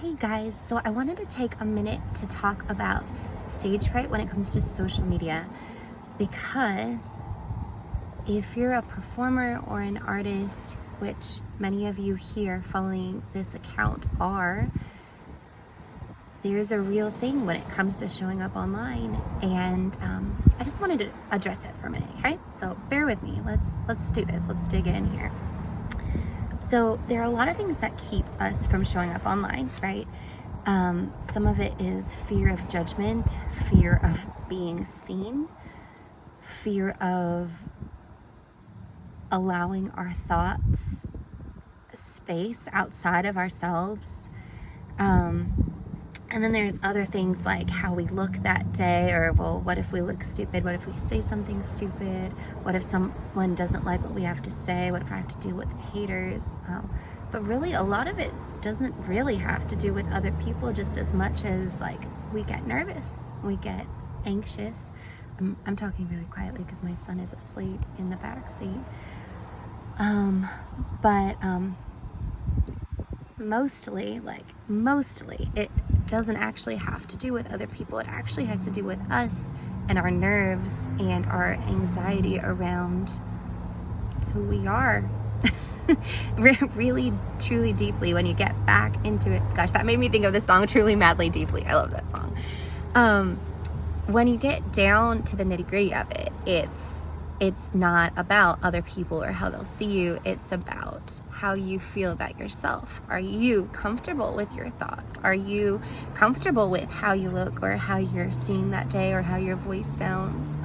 Hey guys, so I wanted to take a minute to talk about stage fright when it comes to social media, because if you're a performer or an artist, which many of you here following this account are, there's a real thing when it comes to showing up online, and I just wanted to address it for a minute, okay? So bear with me, let's do this, let's dig in here. So there are a lot of things that keep us from showing up online, right? Some of it is fear of judgment, fear of being seen, fear of allowing our thoughts space outside of ourselves. And then there's other things like how we look that day, or, well, what if we look stupid? What if we say something stupid? What if someone doesn't like what we have to say? What if I have to deal with haters? But really, a lot of it doesn't really have to do with other people just as much as, like, we get nervous, we get anxious. I'm talking really quietly because my son is asleep in the back seat. Mostly, it doesn't actually have to do with other people. It actually has to do with us and our nerves and our anxiety around who we are. Really, truly, deeply, when you get back into it. Gosh, that made me think of the song Truly, Madly, Deeply. I love that song. When you get down to the nitty-gritty of it, it's not about other people or how they'll see you. It's about how you feel about yourself. Are you comfortable with your thoughts? Are you comfortable with how you look or how you're seeing that day or how your voice sounds?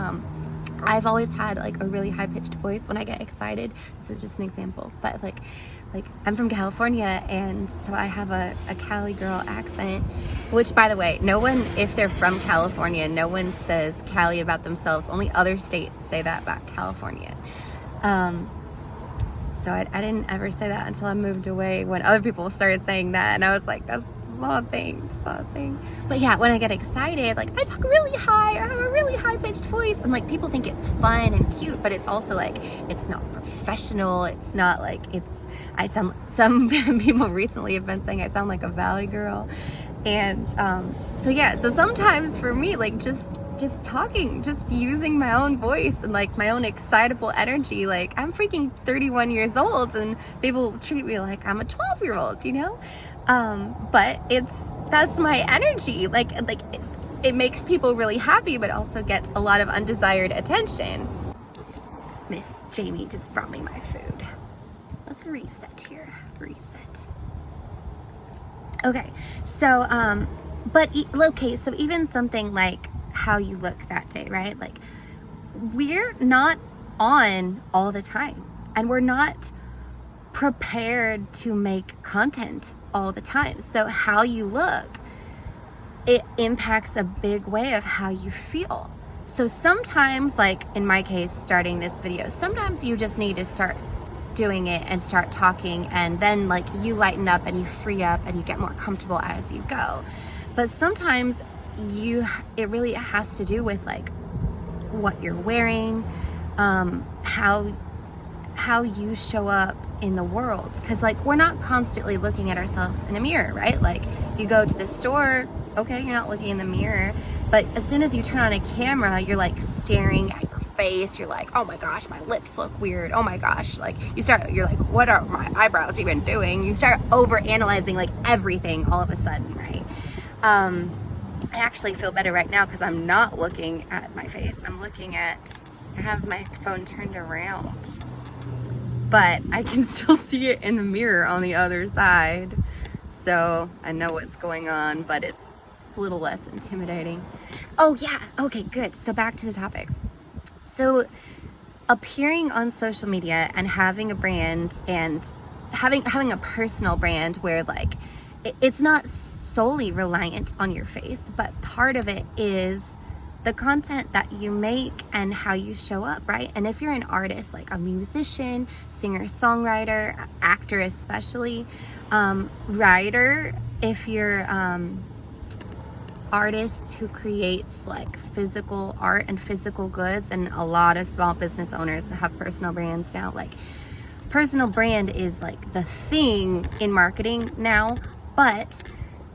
I've always had like a really high-pitched voice when I get excited. This is just an example, but like I'm from California, and so I have a Cali girl accent, which, by the way, no one, if they're from California, no one says Cali about themselves. Only other states say that about California. So I didn't ever say that until I moved away, when other people started saying that, and I was like, that's not a thing. It's not a thing. But yeah, when I get excited, like, I talk really high, or I have a really high-pitched voice, and like people think it's fun and cute, but it's also like, it's not professional. It's not like, some people recently have been saying I sound like a valley girl. And so sometimes for me, like, just talking, just using my own voice and like my own excitable energy, like, I'm freaking 31 years old and people treat me like I'm a 12-year-old, you know? But that's my energy. Like it makes people really happy, but also gets a lot of undesired attention. Miss Jamie just brought me my food. Let's reset here. Reset. Okay, so so even something like how you look that day, right? Like, we're not on all the time, and we're not prepared to make content all the time. So how you look, it impacts a big way of how you feel. So sometimes, like in my case, starting this video, sometimes you just need to start doing it and start talking, and then like you lighten up and you free up and you get more comfortable as you go. But sometimes it really has to do with like what you're wearing, how you show up in the world, because like we're not constantly looking at ourselves in a mirror, right? Like, you go to the store, okay, you're not looking in the mirror, but as soon as you turn on a camera, you're like staring at your face. You're like, oh my gosh, my lips look weird. Oh my gosh, like you're like, what are my eyebrows even doing? You start over analyzing like everything all of a sudden, right? I actually feel better right now because I'm not looking at my face. I have my phone turned around, but I can still see it in the mirror on the other side. So I know what's going on, but it's a little less intimidating. Oh yeah, okay, good. So back to the topic. So appearing on social media and having a brand and having a personal brand where like it's not solely reliant on your face, but part of it is the content that you make and how you show up, right? And if you're an artist, like a musician, singer, songwriter, actor especially, writer, if you're artist who creates like physical art and physical goods, and a lot of small business owners have personal brands now. Like, personal brand is like the thing in marketing now, but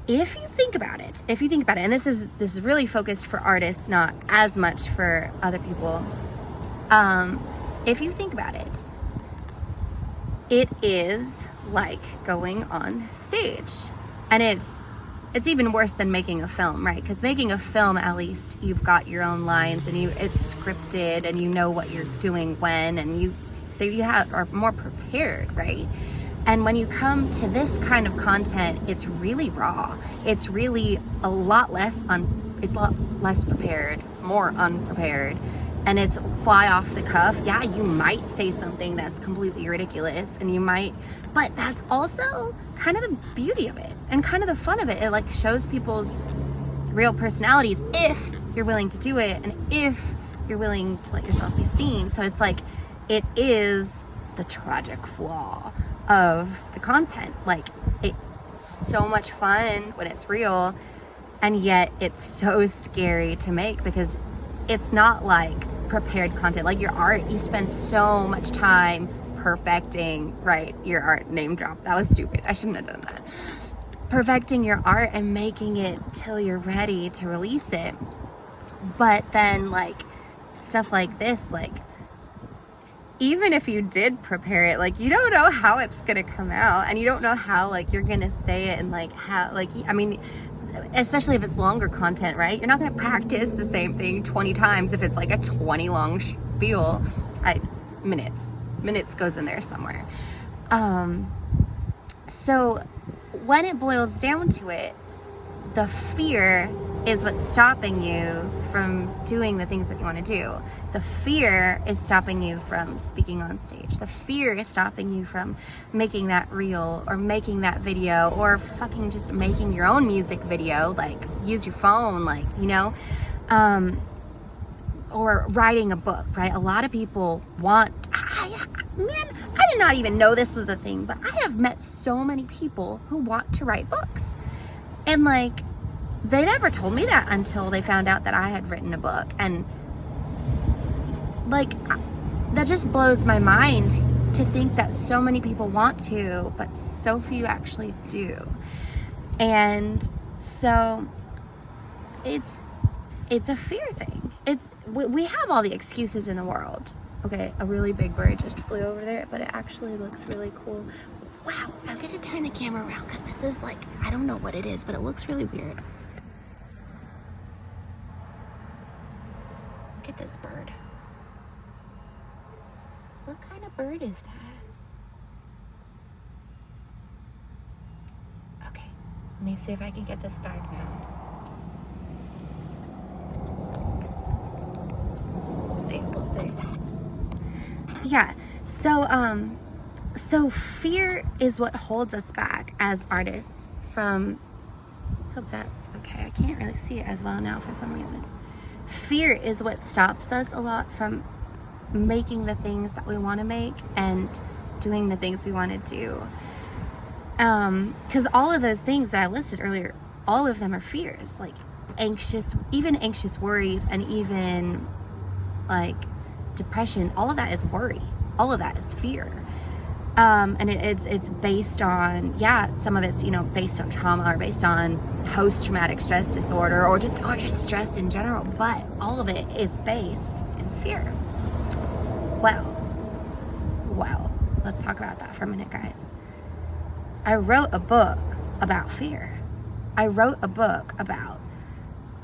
if you think about it, and this is really focused for artists, not as much for other people. If you think about it, it is like going on stage, and it's even worse than making a film, right? Because making a film, at least you've got your own lines, and it's scripted, and you know what you're doing when, and you are more prepared, right? And when you come to this kind of content, it's really raw. It's really a lot less prepared, more unprepared, and it's fly off the cuff. Yeah, you might say something that's completely ridiculous, and you might, but that's also kind of the beauty of it and kind of the fun of it. It like shows people's real personalities if you're willing to do it and if you're willing to let yourself be seen. So it's like, it is the tragic flaw of the content. Like, it's so much fun when it's real, and yet it's so scary to make because it's not like prepared content. Like your art, you spend so much time perfecting, right? Your art, name drop. That was stupid. I shouldn't have done that. Perfecting your art and making it till you're ready to release it. But then like stuff like this, like even if you did prepare it, like you don't know how it's gonna come out, and you don't know how like you're gonna say it, and like how, like, I mean, especially if it's longer content, right? You're not gonna practice the same thing 20 times if it's like a 20 long spiel. Minutes goes in there somewhere. So when it boils down to it, the fear is what's stopping you from doing the things that you want to do. The fear is stopping you from speaking on stage. The fear is stopping you from making that reel or making that video or fucking just making your own music video, like use your phone, like, you know, or writing a book, right? A lot of people want, I did not even know this was a thing, but I have met so many people who want to write books. And like, they never told me that until they found out that I had written a book. And like, that just blows my mind to think that so many people want to, but so few actually do. And so it's a fear thing. We have all the excuses in the world. Okay, a really big bird just flew over there, but it actually looks really cool. Wow, I'm gonna turn the camera around because this is like, I don't know what it is, but it looks really weird. Look at this bird. What kind of bird is that? Okay, let me see if I can get this back now. We'll see. Yeah, so fear is what holds us back as artists from, hope that's okay, I can't really see it as well now for some reason. Fear is what stops us a lot from making the things that we want to make and doing the things we want to do. Because all of those things that I listed earlier, all of them are fears, like anxious worries, and even like depression. All of that is worry. All of that is fear. And it's based on, yeah, some of it's, you know, based on trauma or based on post-traumatic stress disorder or just stress in general, but all of it is based in fear. Well, let's talk about that for a minute, guys. I wrote a book about fear. I wrote a book about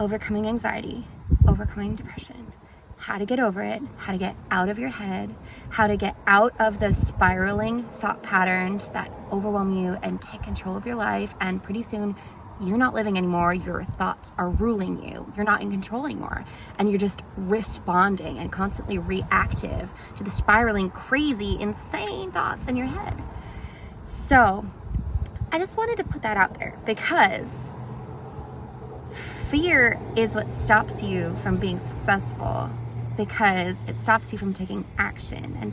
overcoming anxiety, overcoming depression, how to get over it, how to get out of your head, how to get out of the spiraling thought patterns that overwhelm you and take control of your life. And pretty soon you're not living anymore. Your thoughts are ruling you. You're not in control anymore. And you're just responding and constantly reactive to the spiraling, crazy, insane thoughts in your head. So I just wanted to put that out there because fear is what stops you from being successful, because it stops you from taking action and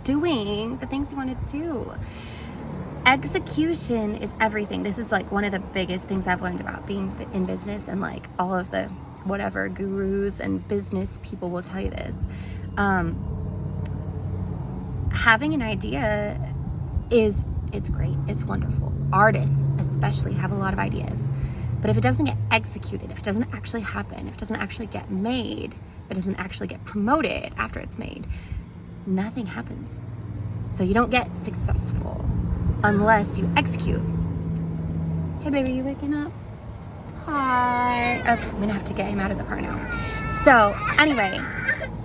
doing the things you want to do. Execution is everything. This is like one of the biggest things I've learned about being in business, and like all of the whatever gurus and business people will tell you this. Having an idea is it's great, it's wonderful. Artists especially have a lot of ideas. But if it doesn't get executed, if it doesn't actually happen, if it doesn't actually get made, if it doesn't actually get promoted after it's made, nothing happens. So you don't get successful unless you execute. Hey baby, you waking up? Hi. Okay, I'm gonna have to get him out of the car now. So anyway,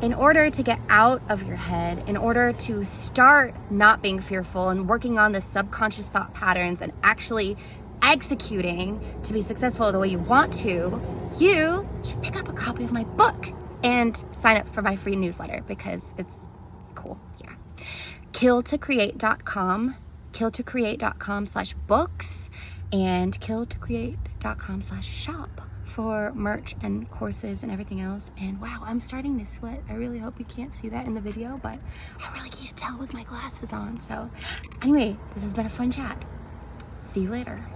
in order to get out of your head, in order to start not being fearful and working on the subconscious thought patterns and actually executing to be successful the way you want to, you should pick up a copy of my book and sign up for my free newsletter because it's cool. Yeah. killtocreate.com killtocreate.com/books and killtocreate.com/shop for merch and courses and everything else. And wow, I'm starting to sweat. I really hope you can't see that in the video, but I really can't tell with my glasses on. So anyway, this has been a fun chat. See you later.